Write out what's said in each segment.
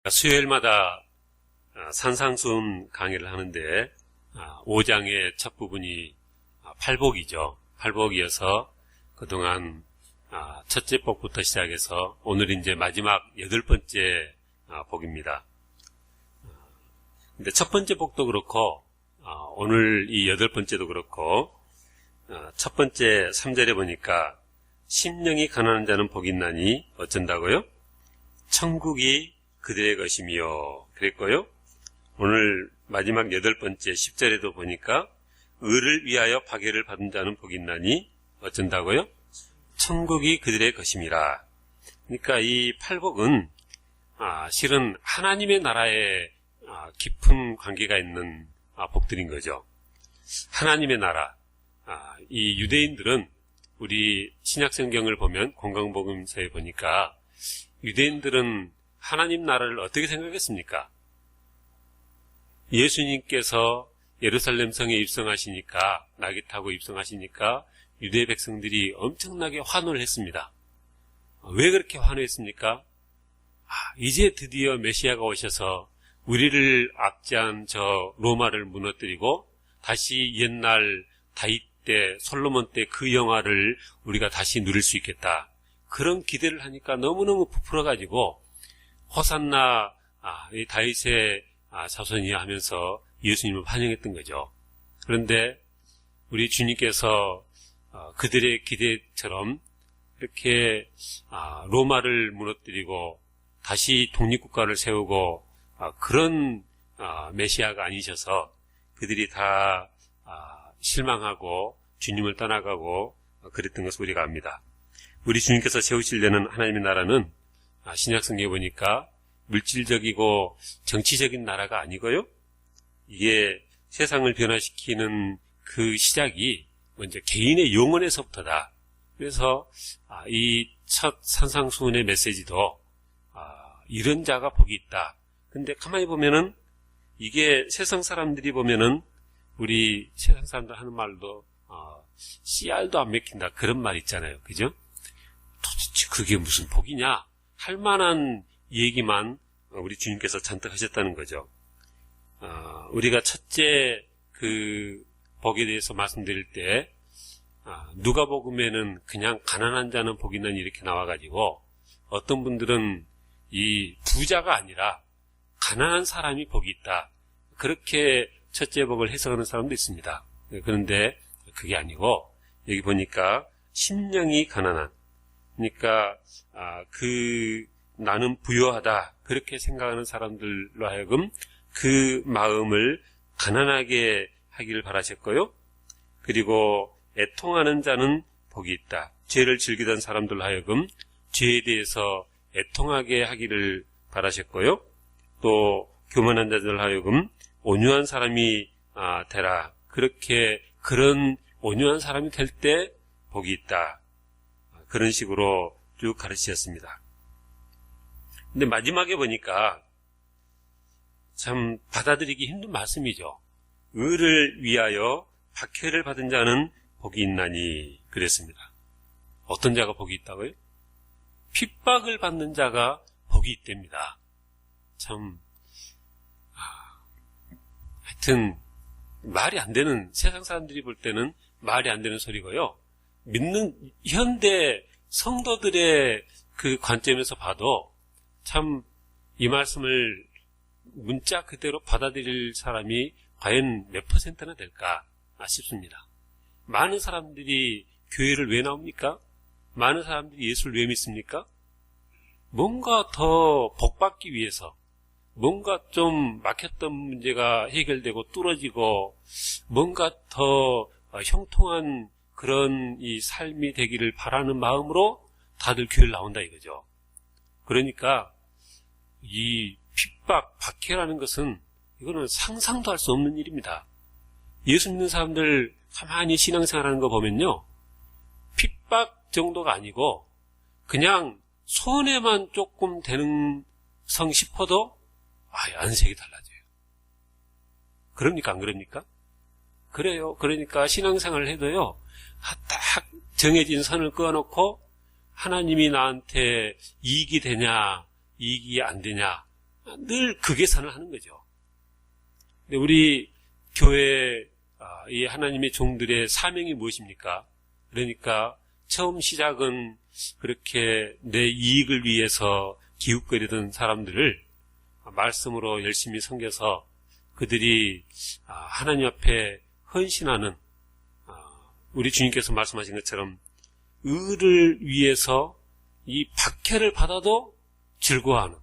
수요일마다 산상수훈 강의를 하는데 5장의 첫 부분이 팔복이죠. 팔복이어서 그동안 첫째 복부터 시작해서 오늘 이제 마지막 8번째 복입니다. 근데 첫 번째 복도 그렇고 오늘 이 8번째도 그렇고 첫 번째 3절에 보니까 심령이 가난한 자는 복이 있나니 어쩐다고요? 천국이 그들의 것이며 그랬고요. 오늘 마지막 8번째 10절에도 보니까 의를 위하여 파괴를 받은 자는 복이 있나니 어쩐다고요? 천국이 그들의 것임이라. 그러니까 이 팔복은 실은 하나님의 나라에 깊은 관계가 있는 복들인 거죠. 하나님의 나라. 이 유대인들은 우리 신약성경을 보면 공강복음서에 보니까 유대인들은 하나님 나라를 어떻게 생각했습니까? 예수님께서 예루살렘 성에 입성하시니까, 낙이 타고 입성하시니까 유대 백성들이 엄청나게 환호를 했습니다. 왜 그렇게 환호했습니까? 이제 드디어 메시아가 오셔서 우리를 압제한 저 로마를 무너뜨리고 다시 옛날 다윗 때, 솔로몬 때 그 영화를 우리가 다시 누릴 수 있겠다. 그런 기대를 하니까 너무너무 부풀어가지고 호산나 이 다윗의 자손이야 하면서 예수님을 환영했던 거죠. 그런데 우리 주님께서 그들의 기대처럼 이렇게 로마를 무너뜨리고 다시 독립국가를 세우고 그런 메시아가 아니셔서 그들이 다 실망하고 주님을 떠나가고 그랬던 것을 우리가 압니다. 우리 주님께서 세우시려는 하나님의 나라는 신약성경에 보니까 물질적이고 정치적인 나라가 아니고요. 이게 세상을 변화시키는 그 시작이 먼저 개인의 영혼에서부터다. 그래서 이 첫 산상수훈의 메시지도 이런 자가 복이 있다. 근데 가만히 보면은 이게 세상 사람들이 보면은 우리 세상 사람들 하는 말도 씨알도 안 맥힌다 그런 말 있잖아요. 그죠? 도대체 그게 무슨 복이냐? 할 만한 얘기만 우리 주님께서 잔뜩 하셨다는 거죠. 우리가 첫째 그 복에 대해서 말씀드릴 때 누가복음에는 그냥 가난한 자는 복이 있나니 이렇게 나와가지고 어떤 분들은 이 부자가 아니라 가난한 사람이 복이 있다. 그렇게 첫째 복을 해석하는 사람도 있습니다. 그런데 그게 아니고 여기 보니까 심령이 가난한, 그러니까 나는 부유하다 그렇게 생각하는 사람들로 하여금 그 마음을 가난하게 하기를 바라셨고요. 그리고 애통하는 자는 복이 있다. 죄를 즐기던 사람들로 하여금 죄에 대해서 애통하게 하기를 바라셨고요. 또 교만한 자들로 하여금 온유한 사람이 되라. 그런 온유한 사람이 될 때 복이 있다. 그런 식으로 쭉 가르치셨습니다. 근데 마지막에 보니까 참 받아들이기 힘든 말씀이죠. 의를 위하여 박해를 받은 자는 복이 있나니 그랬습니다. 어떤 자가 복이 있다고요? 핍박을 받는 자가 복이 있답니다. 참 하여튼 말이 안 되는, 세상 사람들이 볼 때는 말이 안 되는 소리고요. 믿는 현대 성도들의 그 관점에서 봐도 참 이 말씀을 문자 그대로 받아들일 사람이 과연 몇 %나 될까 싶습니다. 많은 사람들이 교회를 왜 나옵니까? 많은 사람들이 예수를 왜 믿습니까? 뭔가 더 복받기 위해서, 뭔가 좀 막혔던 문제가 해결되고 뚫어지고 뭔가 더 형통한 그런 이 삶이 되기를 바라는 마음으로 다들 교회를 나온다 이거죠. 그러니까 이 핍박, 박해라는 것은 이거는 상상도 할 수 없는 일입니다. 예수 믿는 사람들 가만히 신앙생활하는 거 보면요, 핍박 정도가 아니고 그냥 손해만 조금 되는 성 싶어도 안색이 달라져요. 그럽니까? 안 그럽니까? 그래요. 그러니까 신앙생활을 해도요, 딱 정해진 선을 그어놓고 하나님이 나한테 이익이 되냐, 이익이 안 되냐, 늘 그 계산을 하는 거죠. 근데 우리 교회 이 하나님의 종들의 사명이 무엇입니까? 그러니까 처음 시작은 그렇게 내 이익을 위해서 기웃거리던 사람들을 말씀으로 열심히 섬겨서 그들이 하나님 앞에 헌신하는, 우리 주님께서 말씀하신 것처럼 의를 위해서 이 박해를 받아도 즐거워하는,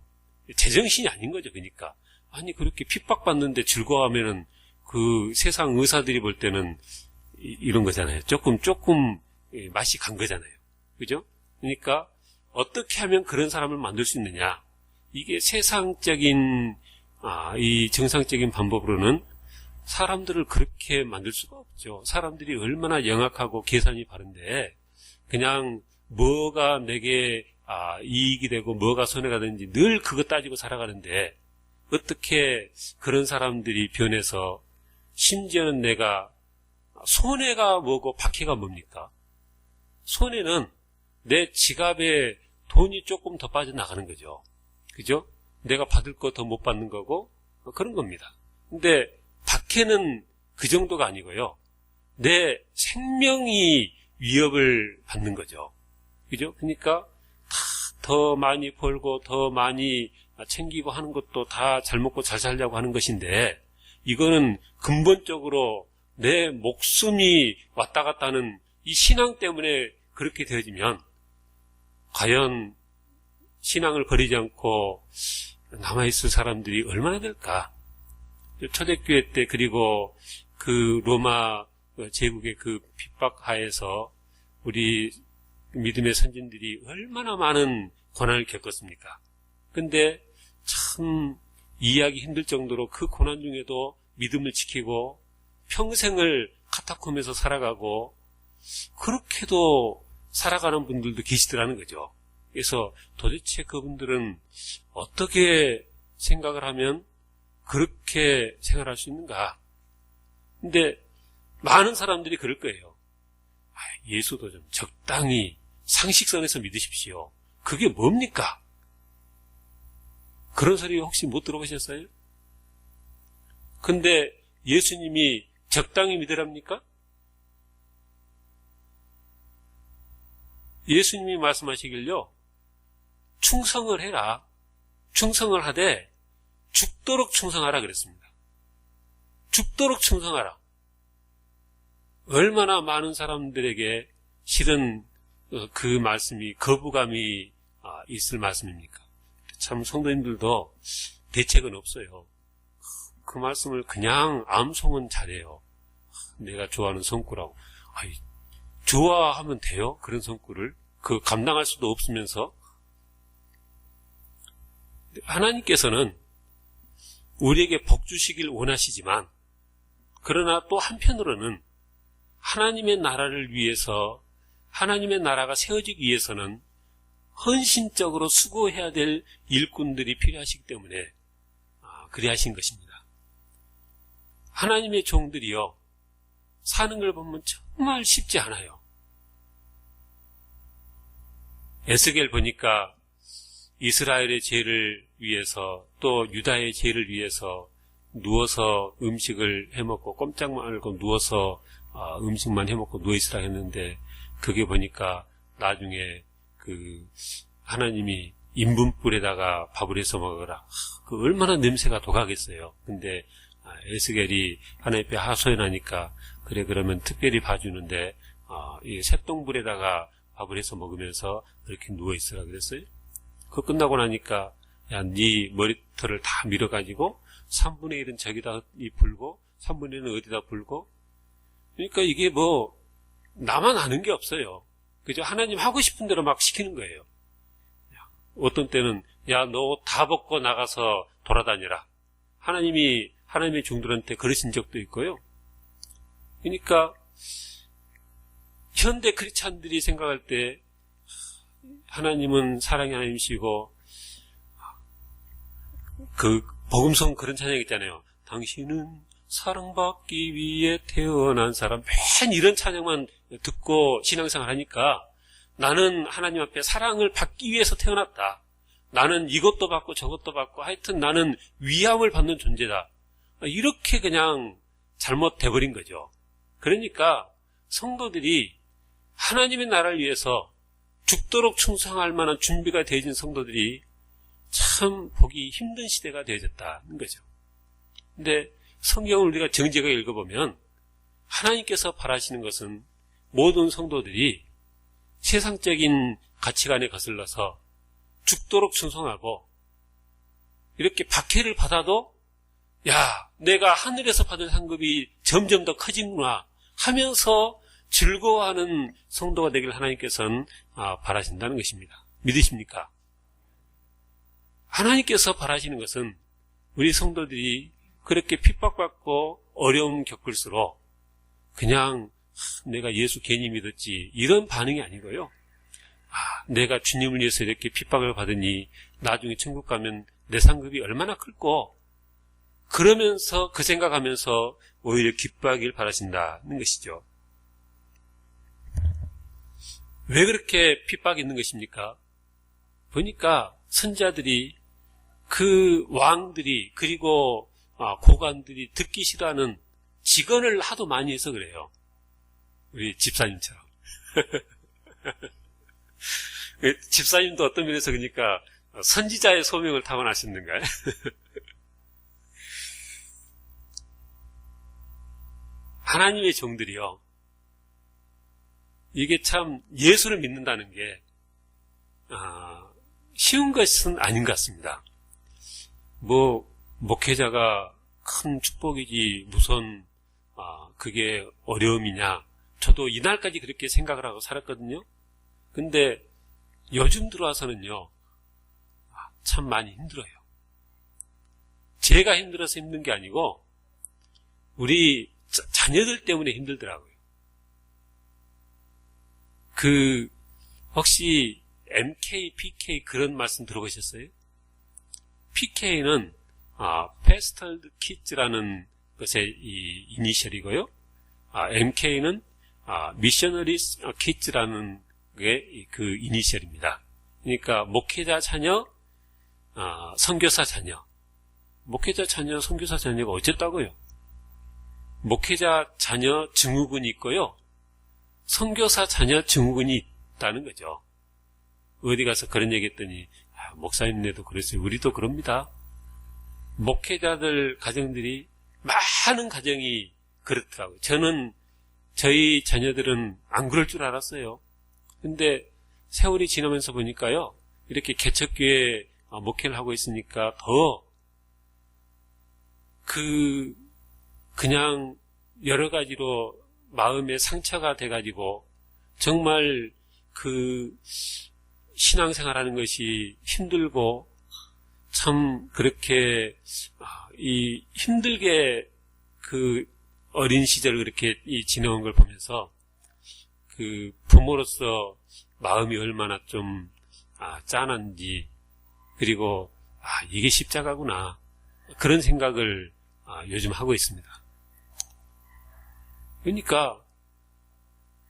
제정신이 아닌 거죠. 그러니까 아니 그렇게 핍박받는데 즐거워하면은 그 세상 의사들이 볼 때는 이런 거잖아요. 조금 맛이 간 거잖아요. 그죠? 그러니까 어떻게 하면 그런 사람을 만들 수 있느냐? 이게 세상적인 이 정상적인 방법으로는 사람들을 그렇게 만들 수가 없죠. 사람들이 얼마나 영악하고 계산이 바른데 그냥 뭐가 내게 이익이 되고 뭐가 손해가 되는지 늘 그거 따지고 살아가는데 어떻게 그런 사람들이 변해서 심지어는 내가 손해가 뭐고 박해가 뭡니까? 손해는 내 지갑에 돈이 조금 더 빠져나가는 거죠. 그죠? 내가 받을 거 더 못 받는 거고 그런 겁니다. 근데 박해는 그 정도가 아니고요. 내 생명이 위협을 받는 거죠. 그죠? 그러니까 더 많이 벌고 더 많이 챙기고 하는 것도 다 잘 먹고 잘 살려고 하는 것인데 이거는 근본적으로 내 목숨이 왔다 갔다 하는 이 신앙 때문에 그렇게 되어지면 과연 신앙을 버리지 않고 남아있을 사람들이 얼마나 될까? 초대교회 때 그리고 그 로마 제국의 그 핍박하에서 우리 믿음의 선진들이 얼마나 많은 고난을 겪었습니까? 근데 참 이해하기 힘들 정도로 그 고난 중에도 믿음을 지키고 평생을 카타콤에서 살아가고 그렇게도 살아가는 분들도 계시더라는 거죠. 그래서 도대체 그분들은 어떻게 생각을 하면 그렇게 생활할 수 있는가? 근데 많은 사람들이 그럴 거예요. 예수도 좀 적당히 상식선에서 믿으십시오. 그게 뭡니까? 그런 소리 혹시 못 들어보셨어요? 근데 예수님이 적당히 믿으랍니까? 예수님이 말씀하시길요. 충성을 해라. 충성을 하되 죽도록 충성하라 그랬습니다. 죽도록 충성하라. 얼마나 많은 사람들에게 실은 그 말씀이 거부감이 있을 말씀입니까? 참 성도님들도 대책은 없어요. 그 말씀을 그냥 암송은 잘해요. 내가 좋아하는 성구라고. 좋아하면 돼요? 그런 성구를. 그 감당할 수도 없으면서. 하나님께서는 우리에게 복 주시길 원하시지만 그러나 또 한편으로는 하나님의 나라를 위해서 하나님의 나라가 세워지기 위해서는 헌신적으로 수고해야 될 일꾼들이 필요하시기 때문에 그리 하신 것입니다. 하나님의 종들이요 사는 걸 보면 정말 쉽지 않아요. 에스겔 보니까 이스라엘의 죄를 위해서 또 유다의 죄를 위해서 누워서 음식을 해먹고 꼼짝 말고 누워서 음식만 해먹고 누워있으라 했는데 그게 보니까 나중에 그 하나님이 인분불에다가 밥을 해서 먹어라. 그 얼마나 냄새가 독하겠어요. 근데 에스겔이 하나님 앞에 하소연하니까 그래 그러면 특별히 봐주는데 이 쇠똥불에다가 밥을 해서 먹으면서 그렇게 누워있으라 그랬어요. 그거 끝나고 나니까 야, 네 머리털을 다 밀어가지고 3분의 1은 저기다 불고 3분의 1은 어디다 불고 그러니까 이게 뭐 나만 아는 게 없어요. 그죠? 하나님 하고 싶은 대로 막 시키는 거예요. 어떤 때는 야, 너 옷 다 벗고 나가서 돌아다니라. 하나님이 하나님의 종들한테 그러신 적도 있고요. 그러니까 현대 크리스찬들이 생각할 때 하나님은 사랑의 하나님이시고 그 복음성 그런 찬양 있잖아요. 당신은 사랑받기 위해 태어난 사람. 맨 이런 찬양만 듣고 신앙생활 하니까 나는 하나님 앞에 사랑을 받기 위해서 태어났다. 나는 이것도 받고 저것도 받고 하여튼 나는 위압을 받는 존재다. 이렇게 그냥 잘못돼버린 거죠. 그러니까 성도들이 하나님의 나라를 위해서 죽도록 충성할 만한 준비가 되어진 성도들이 참 보기 힘든 시대가 되어졌다는 거죠. 근데 성경을 우리가 정직하게 읽어보면 하나님께서 바라시는 것은 모든 성도들이 세상적인 가치관에 거슬러서 죽도록 충성하고 이렇게 박해를 받아도 야, 내가 하늘에서 받은 상급이 점점 더 커지구나 하면서 즐거워하는 성도가 되길 하나님께서는 바라신다는 것입니다. 믿으십니까? 하나님께서 바라시는 것은 우리 성도들이 그렇게 핍박받고 어려움 겪을수록 그냥 내가 예수 괜히 믿었지 이런 반응이 아니고요. 내가 주님을 위해서 이렇게 핍박을 받으니 나중에 천국 가면 내 상급이 얼마나 클고 그러면서 그 생각하면서 오히려 기뻐하길 바라신다는 것이죠. 왜 그렇게 핍박이 있는 것입니까? 보니까 선지자들이 그 왕들이 그리고 고관들이 듣기 싫어하는 직언을 하도 많이 해서 그래요. 우리 집사님처럼. 집사님도 어떤 면에서 그러니까 선지자의 소명을 타고나셨는가요? 하나님의 종들이요. 이게 참 예수를 믿는다는 게 쉬운 것은 아닌 것 같습니다. 목회자가 큰 축복이지 무슨 그게 어려움이냐. 저도 이날까지 그렇게 생각을 하고 살았거든요. 근데 요즘 들어와서는요, 참 많이 힘들어요. 제가 힘들어서 힘든 게 아니고 우리 자녀들 때문에 힘들더라고요. 혹시 MK, PK 그런 말씀 들어보셨어요? PK는 Pastored Kids라는 것의 이 이니셜이고요. MK는 Missionaries Kids라는 게 그 이니셜입니다. 그러니까 목회자 자녀, 선교사 자녀. 목회자 자녀, 선교사 자녀가 어쨌다고요? 목회자 자녀 증후군이 있고요. 선교사 자녀 증후군이 있다는 거죠. 어디 가서 그런 얘기 했더니 목사님네도 그랬어요. 우리도 그럽니다. 목회자들 가정들이 많은 가정이 그렇더라고요. 저희 자녀들은 안 그럴 줄 알았어요. 근데 세월이 지나면서 보니까요. 이렇게 개척교회 목회를 하고 있으니까 더 그냥 여러 가지로 마음에 상처가 돼가지고 정말 신앙생활하는 것이 힘들고 참 그렇게 힘들게 어린 시절을 그렇게 지내온 걸 보면서 부모로서 마음이 얼마나 좀 짠한지 그리고 이게 십자가구나 그런 생각을 요즘 하고 있습니다. 그러니까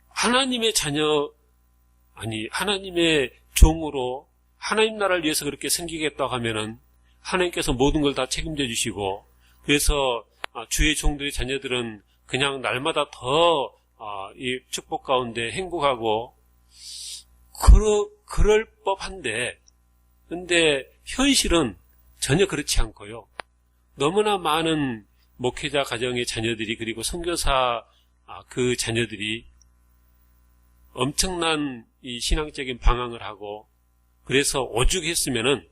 하나님의 자녀 하나님의 종으로 하나님 나라를 위해서 그렇게 섬기겠다고 하면은 하나님께서 모든 걸 다 책임져 주시고 그래서 주의 종들의 자녀들은 그냥 날마다 더 이 축복 가운데 행복하고 그럴 법한데 근데 현실은 전혀 그렇지 않고요. 너무나 많은 목회자 가정의 자녀들이 그리고 선교사 그 자녀들이 엄청난 이 신앙적인 방황을 하고 그래서 오죽했으면은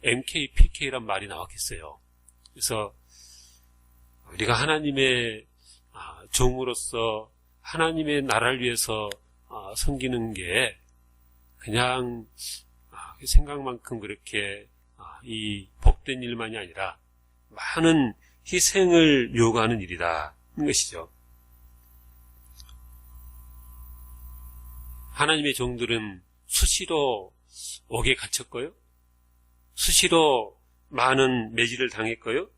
MK, PK란 말이 나왔겠어요. 그래서 우리가 하나님의 종으로서 하나님의 나라를 위해서 섬기는 게 그냥 생각만큼 그렇게 이 복된 일만이 아니라 많은 희생을 요구하는 일이라는 것이죠. 하나님의 종들은 수시로 옥에 갇혔고요. 수시로 많은 매질을 당했고요.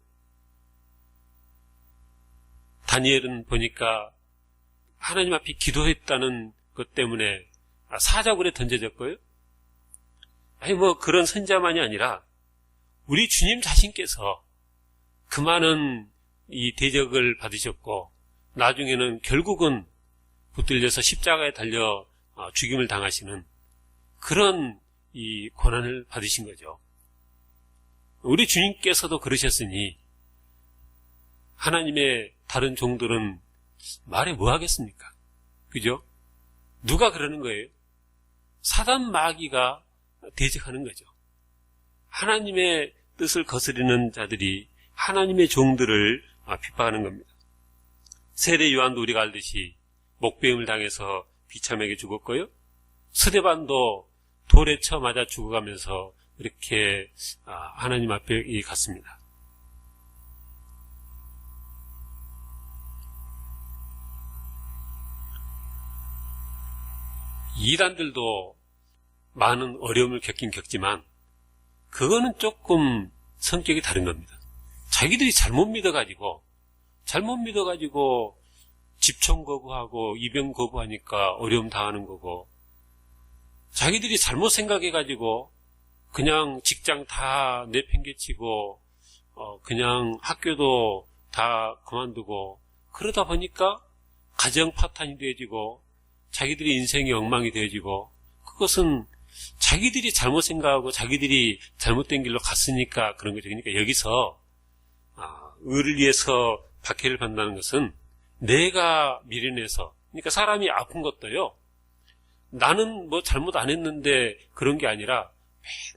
다니엘은 보니까 하나님 앞에 기도했다는 것 때문에 사자굴에 던져졌고요. 아니 뭐 그런 선자만이 아니라 우리 주님 자신께서 그 많은 이 대적을 받으셨고 나중에는 결국은 붙들려서 십자가에 달려 죽임을 당하시는 그런 이 고난을 받으신 거죠. 우리 주님께서도 그러셨으니 하나님의 다른 종들은 말해 뭐 하겠습니까? 그죠? 누가 그러는 거예요? 사단 마귀가 대적하는 거죠. 하나님의 뜻을 거스르는 자들이 하나님의 종들을 핍박하는 겁니다. 세례 요한도 우리가 알듯이 목베임을 당해서 비참하게 죽었고요. 스데반도 돌에 쳐 맞아 죽어가면서 이렇게 하나님 앞에 갔습니다. 이단들도 많은 어려움을 겪긴 겪지만 그거는 조금 성격이 다른 겁니다. 자기들이 잘못 믿어가지고 집청 거부하고 입영 거부하니까 어려움 당하는 거고, 자기들이 잘못 생각해가지고 그냥 직장 다 내팽개치고 그냥 학교도 다 그만두고 그러다 보니까 가정 파탄이 되어지고 자기들이 인생이 엉망이 되어지고, 그것은 자기들이 잘못 생각하고 자기들이 잘못된 길로 갔으니까 그런 거죠. 그러니까 여기서 의를 위해서 박해를 받는다는 것은 내가 미련해서, 그러니까 사람이 아픈 것도요, 나는 뭐 잘못 안 했는데 그런 게 아니라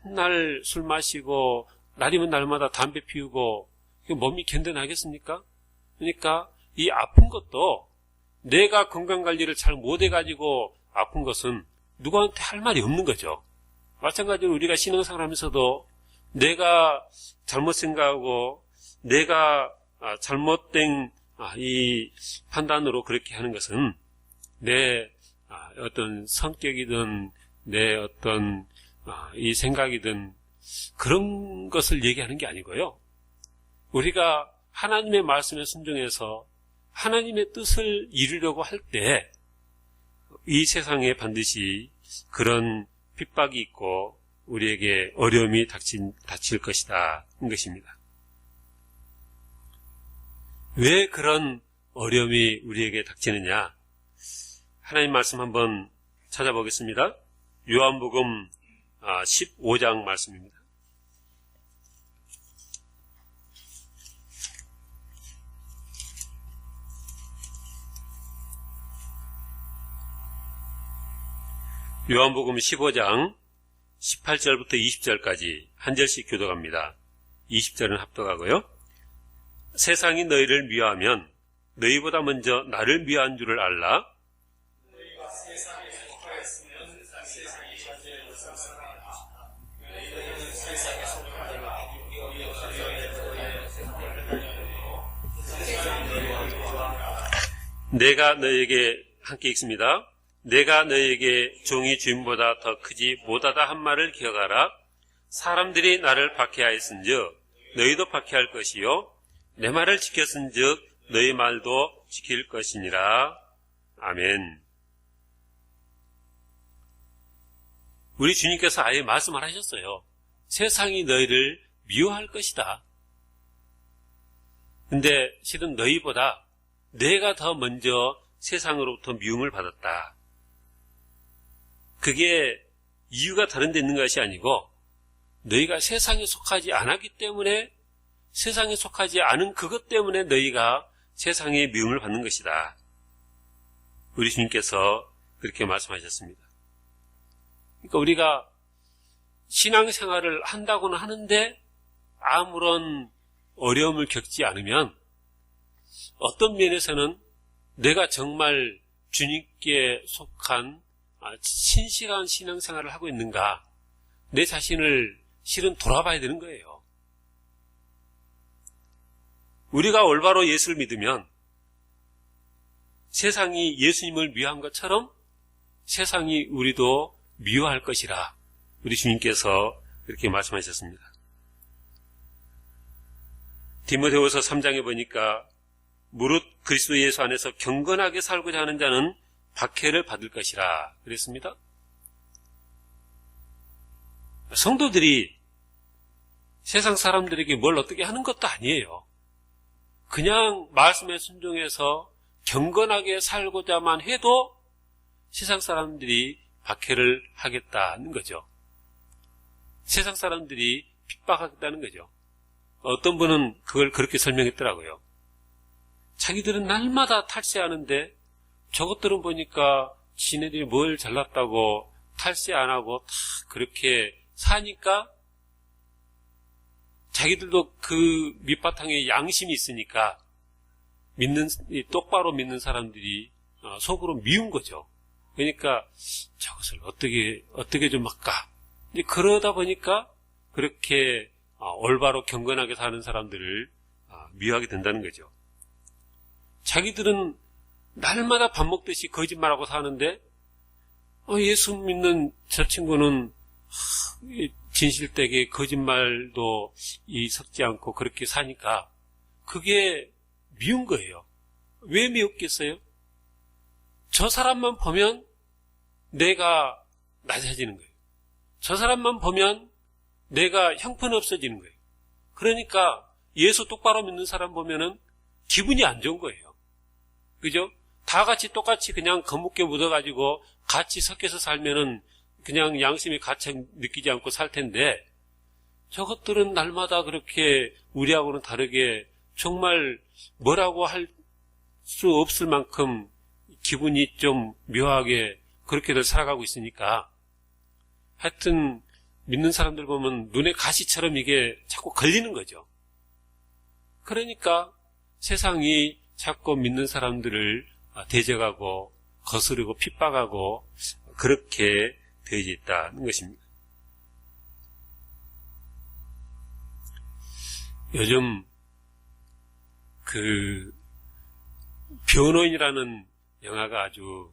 맨날 술 마시고 날이면 날마다 담배 피우고 몸이 견뎌나겠습니까? 그러니까 이 아픈 것도 내가 건강관리를 잘 못해가지고 아픈 것은 누구한테 할 말이 없는 거죠. 마찬가지로 우리가 신앙생활 하면서도 내가 잘못 생각하고 내가 잘못된 이 판단으로 그렇게 하는 것은 내 어떤 성격이든 내 어떤 이 생각이든 그런 것을 얘기하는 게 아니고요. 우리가 하나님의 말씀에 순종해서 하나님의 뜻을 이루려고 할 때 이 세상에 반드시 그런 핍박이 있고 우리에게 어려움이 닥칠 것이다 인 것입니다. 왜 그런 어려움이 우리에게 닥치느냐? 하나님 말씀 한번 찾아보겠습니다. 요한복음 15장 말씀입니다. 요한복음 15장 18절부터 20절까지 한 절씩 교독합니다. 20절은 합독하고요. 세상이 너희를 미워하면 너희보다 먼저 나를 미워한 줄을 알라. 너희가 세상에 속하였으면 세상이 가지는 상상하라. 너희는 세상에 속하지 말고 내가 너희에게 함께 읽습니다. 내가 너희에게 종이 주인보다 더 크지 못하다 한 말을 기억하라. 사람들이 나를 박해하였은즉 너희도 박해할 것이요 내 말을 지켰은즉 너희 말도 지킬 것이니라. 아멘. 우리 주님께서 아예 말씀을 하셨어요. 세상이 너희를 미워할 것이다. 근데 실은 너희보다 내가 더 먼저 세상으로부터 미움을 받았다. 그게 이유가 다른 데 있는 것이 아니고 너희가 세상에 속하지 않았기 때문에, 세상에 속하지 않은 그것 때문에 너희가 세상의 미움을 받는 것이다. 우리 주님께서 그렇게 말씀하셨습니다. 그러니까 우리가 신앙생활을 한다고는 하는데 아무런 어려움을 겪지 않으면 어떤 면에서는 내가 정말 주님께 속한 신실한 신앙생활을 하고 있는가, 내 자신을 실은 돌아봐야 되는 거예요. 우리가 올바로 예수를 믿으면 세상이 예수님을 미워한 것처럼 세상이 우리도 미워할 것이라 우리 주님께서 그렇게 말씀하셨습니다. 디모데후서 3장에 보니까 무릇 그리스도 예수 안에서 경건하게 살고자 하는 자는 박해를 받을 것이라 그랬습니다. 성도들이 세상 사람들에게 뭘 어떻게 하는 것도 아니에요. 그냥 말씀에 순종해서 경건하게 살고자만 해도 세상 사람들이 박해를 하겠다는 거죠. 세상 사람들이 핍박하겠다는 거죠. 어떤 분은 그걸 그렇게 설명했더라고요. 자기들은 날마다 탈세하는데 저것들은 보니까 지네들이 뭘 잘났다고 탈세 안 하고 다 그렇게 사니까 자기들도 그 밑바탕에 양심이 있으니까 똑바로 믿는 사람들이 속으로 미운 거죠. 그러니까 저것을 어떻게 좀 할까? 그러다 보니까 그렇게 올바로 경건하게 사는 사람들을 미워하게 된다는 거죠. 자기들은 날마다 밥 먹듯이 거짓말하고 사는데 예수 믿는 저 친구는 진실되게 거짓말도 섞지 않고 그렇게 사니까 그게 미운 거예요. 왜 미웠겠어요? 저 사람만 보면 내가 낮아지는 거예요. 저 사람만 보면 내가 형편없어지는 거예요. 그러니까 예수 똑바로 믿는 사람 보면은 기분이 안 좋은 거예요. 그죠? 다 같이 똑같이 그냥 거뭇게 묻어가지고 같이 섞여서 살면은 그냥 양심의 가책 느끼지 않고 살 텐데 저것들은 날마다 그렇게 우리하고는 다르게 정말 뭐라고 할 수 없을 만큼 기분이 좀 묘하게 그렇게들 살아가고 있으니까 하여튼 믿는 사람들 보면 눈에 가시처럼 이게 자꾸 걸리는 거죠. 그러니까 세상이 자꾸 믿는 사람들을 대적하고 거스르고 핍박하고 그렇게 되어져 있다는 것입니다. 요즘 그 변호인이라는 영화가 아주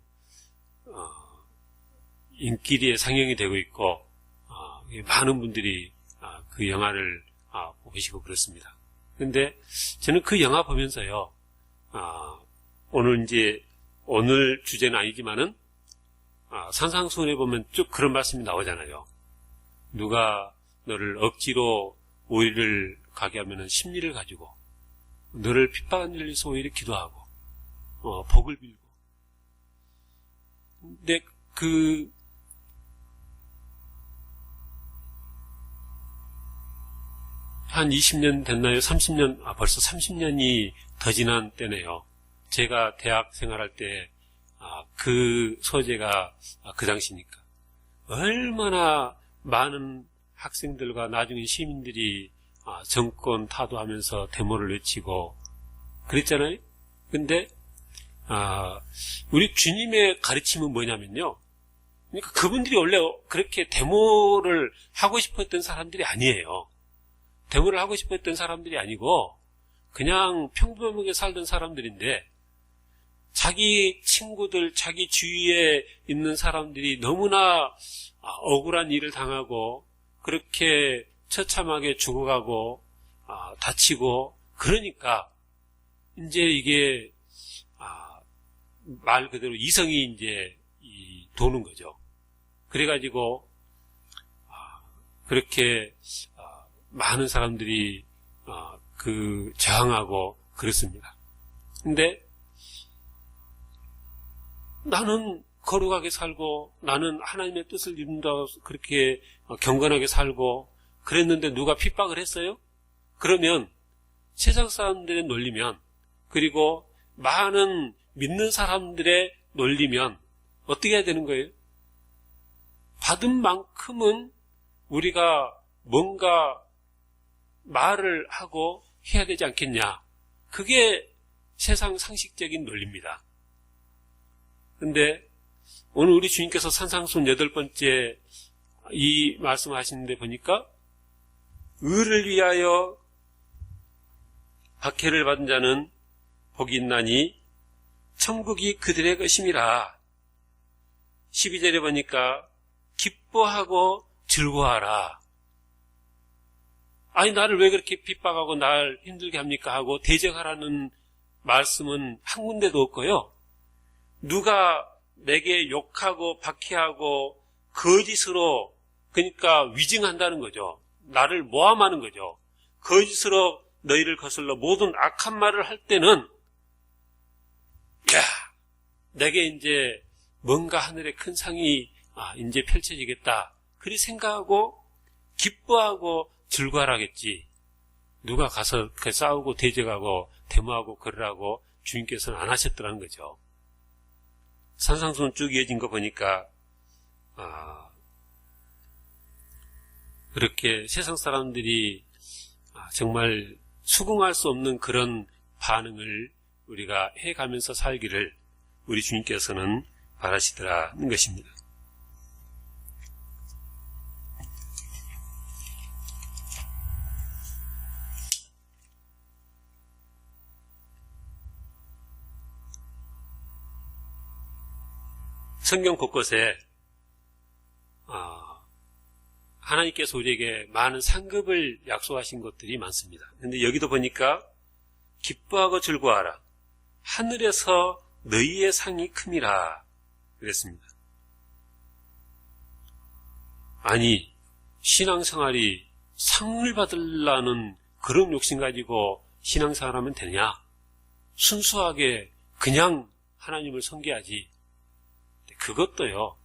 인기리에 상영이 되고 있고 많은 분들이 그 영화를 보시고 그렇습니다. 그런데 저는 그 영화 보면서요, 오늘 주제는 아니지만은 산상수훈에 보면 쭉 그런 말씀이 나오잖아요. 누가 너를 억지로 오리를 가게 하면은 심리를 가지고 너를 핍박한 일을 위해서 오히려 기도하고 복을 빌고. 근데 한 20년 됐나요? 30년, 벌써 30년이 더 지난 때네요. 제가 대학 생활할 때, 그 소재가 그 당시니까. 얼마나 많은 학생들과 나중에 시민들이 정권 타도하면서 데모를 외치고 그랬잖아요? 근데, 우리 주님의 가르침은 뭐냐면요. 그러니까 그분들이 원래 그렇게 데모를 하고 싶었던 사람들이 아니에요. 데모를 하고 싶었던 사람들이 아니고 그냥 평범하게 살던 사람들인데 자기 친구들, 자기 주위에 있는 사람들이 너무나 억울한 일을 당하고 그렇게 처참하게 죽어가고 다치고 그러니까 이제 이게 말 그대로 이성이 이제 도는 거죠. 그래가지고 그렇게 많은 사람들이 저항하고 그렇습니다. 근데 나는 거룩하게 살고 나는 하나님의 뜻을 이룬다고 그렇게 경건하게 살고 그랬는데 누가 핍박을 했어요? 그러면 세상 사람들의 논리면 그리고 많은 믿는 사람들의 논리면 어떻게 해야 되는 거예요? 받은 만큼은 우리가 뭔가 말을 하고 해야 되지 않겠냐. 그게 세상 상식적인 논리입니다. 근데 오늘 우리 주님께서 산상수훈 8번째 이 말씀하시는데 보니까 의를 위하여 박해를 받은 자는 복이 있나니 천국이 그들의 것임이라. 12절에 보니까 기뻐하고 즐거워하라. 아니 나를 왜 그렇게 핍박하고 날 힘들게 합니까 하고 대적하라는 말씀은 한 군데도 없고요. 누가 내게 욕하고 박해하고 거짓으로 그러니까 위증한다는 거죠. 나를 모함하는 거죠. 거짓으로 너희를 거슬러 모든 악한 말을 할 때는 야, 내게 이제 뭔가 하늘의 큰 상이 이제 펼쳐지겠다. 그리 생각하고 기뻐하고 즐거워하겠지. 누가 가서 그 싸우고 대적하고 데모하고 그러라고 주님께서는 안 하셨더라는 거죠. 산상수훈 쭉 이어진 거 보니까 그렇게 세상 사람들이 정말 수긍할 수 없는 그런 반응을 우리가 해가면서 살기를 우리 주님께서는 바라시더라는 것입니다. 성경 곳곳에 하나님께서 우리에게 많은 상급을 약속하신 것들이 많습니다. 그런데 여기도 보니까 기뻐하고 즐거워하라. 하늘에서 너희의 상이 큼이라 그랬습니다. 아니, 신앙생활이 상을 받으려는 그런 욕심 가지고 신앙생활하면 되냐? 순수하게 그냥 하나님을 섬겨야지. 그것도요.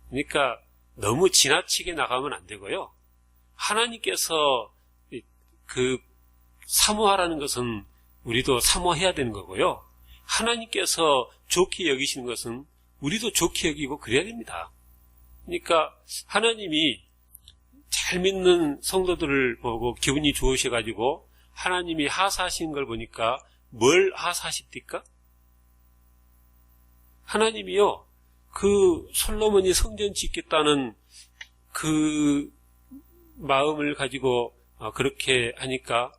그러니까 너무 지나치게 나가면 안 되고요. 하나님께서 그 사모하라는 것은 우리도 사모해야 되는 거고요. 하나님께서 좋게 여기시는 것은 우리도 좋게 여기고 그래야 됩니다. 그러니까 하나님이 잘 믿는 성도들을 보고 기분이 좋으셔가지고 하나님이 하사하시는 걸 보니까 뭘 하사하십니까? 하나님이요. 그 솔로몬이 성전 짓겠다는 그 마음을 가지고 그렇게 하니까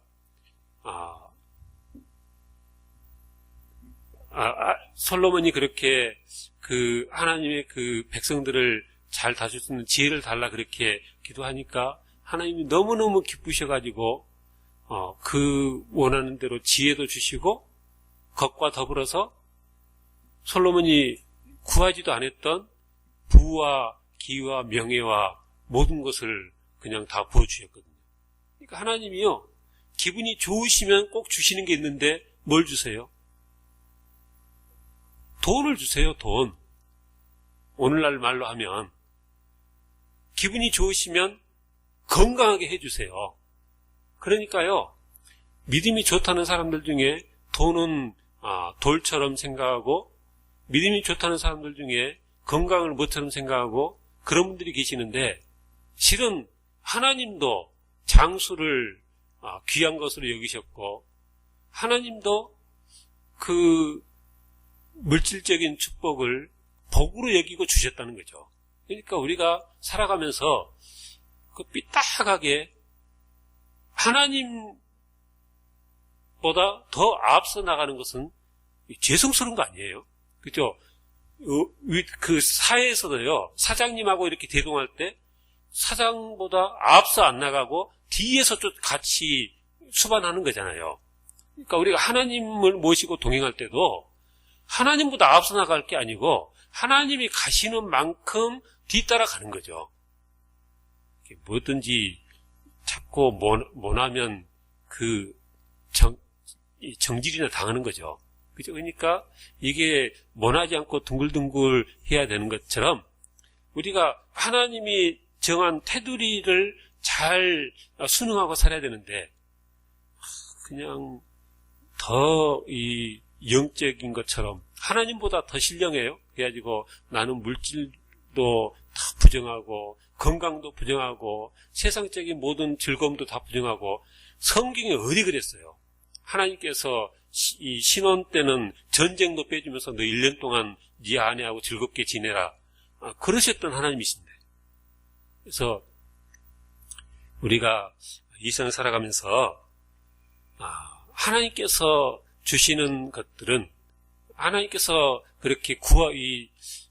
솔로몬이 그렇게 그 하나님의 그 백성들을 잘 다스릴 수 있는 지혜를 달라 그렇게 기도하니까 하나님이 너무너무 기쁘셔가지고 그 원하는 대로 지혜도 주시고 것과 더불어서 솔로몬이 구하지도 않았던 부와 기와 명예와 모든 것을 그냥 다 부어주셨거든요. 그러니까 하나님이요, 기분이 좋으시면 꼭 주시는 게 있는데 뭘 주세요? 돈을 주세요, 돈. 오늘날 말로 하면 기분이 좋으시면 건강하게 해주세요. 그러니까요, 믿음이 좋다는 사람들 중에 돈은 돌처럼 생각하고 믿음이 좋다는 사람들 중에 건강을 뭐처럼 생각하고 그런 분들이 계시는데 실은 하나님도 장수를 귀한 것으로 여기셨고 하나님도 그 물질적인 축복을 복으로 여기고 주셨다는 거죠. 그러니까 우리가 살아가면서 그 삐딱하게 하나님보다 더 앞서 나가는 것은 죄송스러운 거 아니에요? 그죠? 그 사회에서도요, 사장님하고 이렇게 대동할 때 사장보다 앞서 안 나가고 뒤에서 좀 같이 수반하는 거잖아요. 그러니까 우리가 하나님을 모시고 동행할 때도 하나님보다 앞서 나갈 게 아니고 하나님이 가시는 만큼 뒤따라 가는 거죠. 뭐든지 자꾸 못하면 그 정질이나 당하는 거죠. 그죠? 그러니까 이게 원하지 않고 둥글둥글 해야 되는 것처럼 우리가 하나님이 정한 테두리를 잘 순응하고 살아야 되는데 그냥 더 이 영적인 것처럼 하나님보다 더 신령해요. 그래가지고 나는 물질도 다 부정하고 건강도 부정하고 세상적인 모든 즐거움도 다 부정하고 성경에 어디 그랬어요? 하나님께서 이 신혼 때는 전쟁도 빼주면서 너 1년 동안 네 아내하고 즐겁게 지내라. 그러셨던 하나님이신데. 그래서 우리가 이 세상 살아가면서 하나님께서 주시는 것들은 하나님께서 그렇게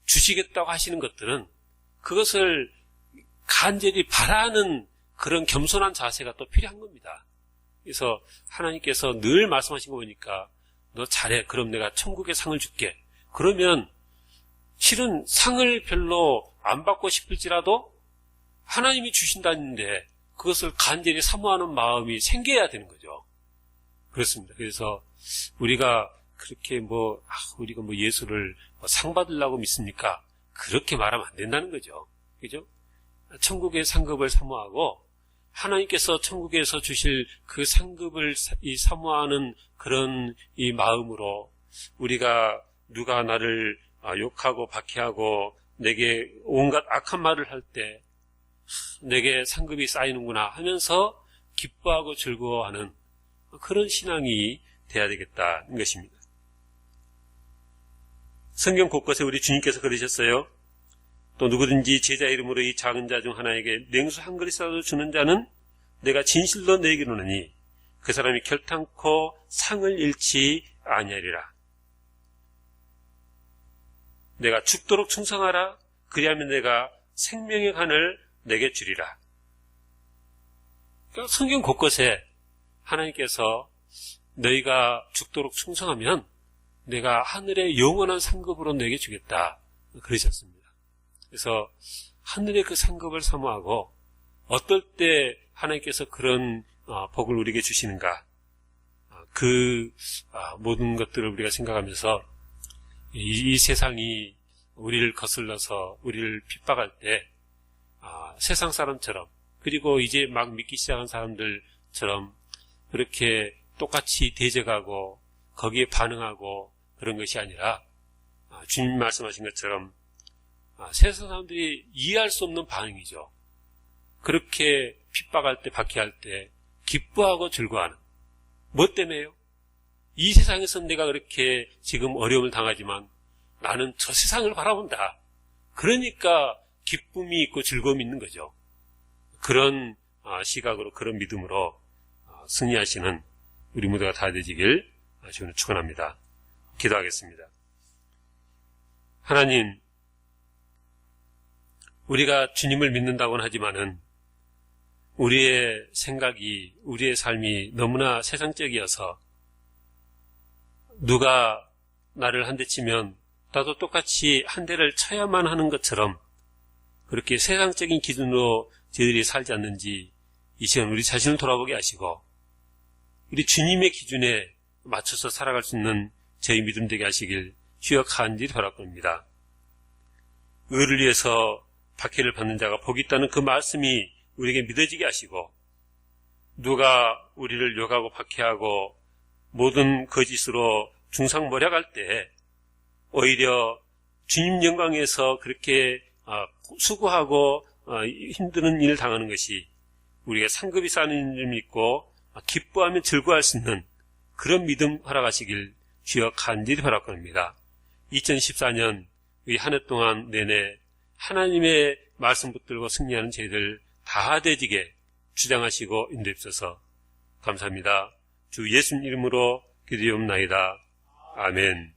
주시겠다고 하시는 것들은 그것을 간절히 바라는 그런 겸손한 자세가 또 필요한 겁니다. 그래서 하나님께서 늘 말씀하신 거 보니까 너 잘해. 그럼 내가 천국의 상을 줄게. 그러면 실은 상을 별로 안 받고 싶을지라도 하나님이 주신다는데 그것을 간절히 사모하는 마음이 생겨야 되는 거죠. 그렇습니다. 그래서 우리가 그렇게 우리가 예수를 상 받으려고 믿습니까? 그렇게 말하면 안 된다는 거죠. 그죠? 천국의 상급을 사모하고 하나님께서 천국에서 주실 그 상급을 사모하는 그런 이 마음으로 우리가 누가 나를 욕하고 박해하고 내게 온갖 악한 말을 할 때 내게 상급이 쌓이는구나 하면서 기뻐하고 즐거워하는 그런 신앙이 돼야 되겠다는 것입니다. 성경 곳곳에 우리 주님께서 그러셨어요. 또 누구든지 제자 이름으로 이 작은 자 중 하나에게 냉수 한 그릇이라도 주는 자는 내가 진실로 너에게 이르노니 그 사람이 결탄코 상을 잃지 아니하리라. 내가 죽도록 충성하라. 그리하면 내가 생명의 간을 내게 주리라. 그러니까 성경 곳곳에 하나님께서 너희가 죽도록 충성하면 내가 하늘의 영원한 상급으로 내게 주겠다 그러셨습니다. 그래서 하늘의 그 상급을 사모하고 어떨 때 하나님께서 그런 복을 우리에게 주시는가, 그 모든 것들을 우리가 생각하면서 이 세상이 우리를 거슬러서 우리를 핍박할 때 세상 사람처럼, 그리고 이제 막 믿기 시작한 사람들처럼 그렇게 똑같이 대적하고 거기에 반응하고 그런 것이 아니라 주님 말씀하신 것처럼 세상 사람들이 이해할 수 없는 반응이죠. 그렇게 핍박할 때, 박해할 때 기뻐하고 즐거워하는. 뭐 때문에요? 이 세상에서 내가 그렇게 지금 어려움을 당하지만 나는 저 세상을 바라본다. 그러니까 기쁨이 있고 즐거움이 있는 거죠. 그런 시각으로, 그런 믿음으로 승리하시는 우리 모두가 다 되시길 저는 축원합니다. 기도하겠습니다. 하나님, 우리가 주님을 믿는다고는 하지만은 우리의 생각이, 우리의 삶이 너무나 세상적이어서 누가 나를 한 대 치면 나도 똑같이 한 대를 쳐야만 하는 것처럼 그렇게 세상적인 기준으로 저희들이 살지 않는지 이 시간 우리 자신을 돌아보게 하시고 우리 주님의 기준에 맞춰서 살아갈 수 있는 저희 믿음 되게 하시길 주여 간절히 바라봅니다. 의를 위해서 박해를 받는 자가 복이 있다는 그 말씀이 우리에게 믿어지게 하시고 누가 우리를 욕하고 박해하고 모든 거짓으로 중상모략할 때 오히려 주님 영광에서 그렇게 수고하고 힘드는 일을 당하는 것이 우리가 상급이 쌓이는 줄 믿고 기뻐하며 즐거워할 수 있는 그런 믿음 허락하시길 주여 간절히 바라옵니다. 2014년 이 한 해 동안 내내 하나님의 말씀 붙들고 승리하는 저희들 다 되지게 주장하시고 인도하옵소서. 감사합니다. 주 예수님 이름으로 기도하옵나이다. 아멘.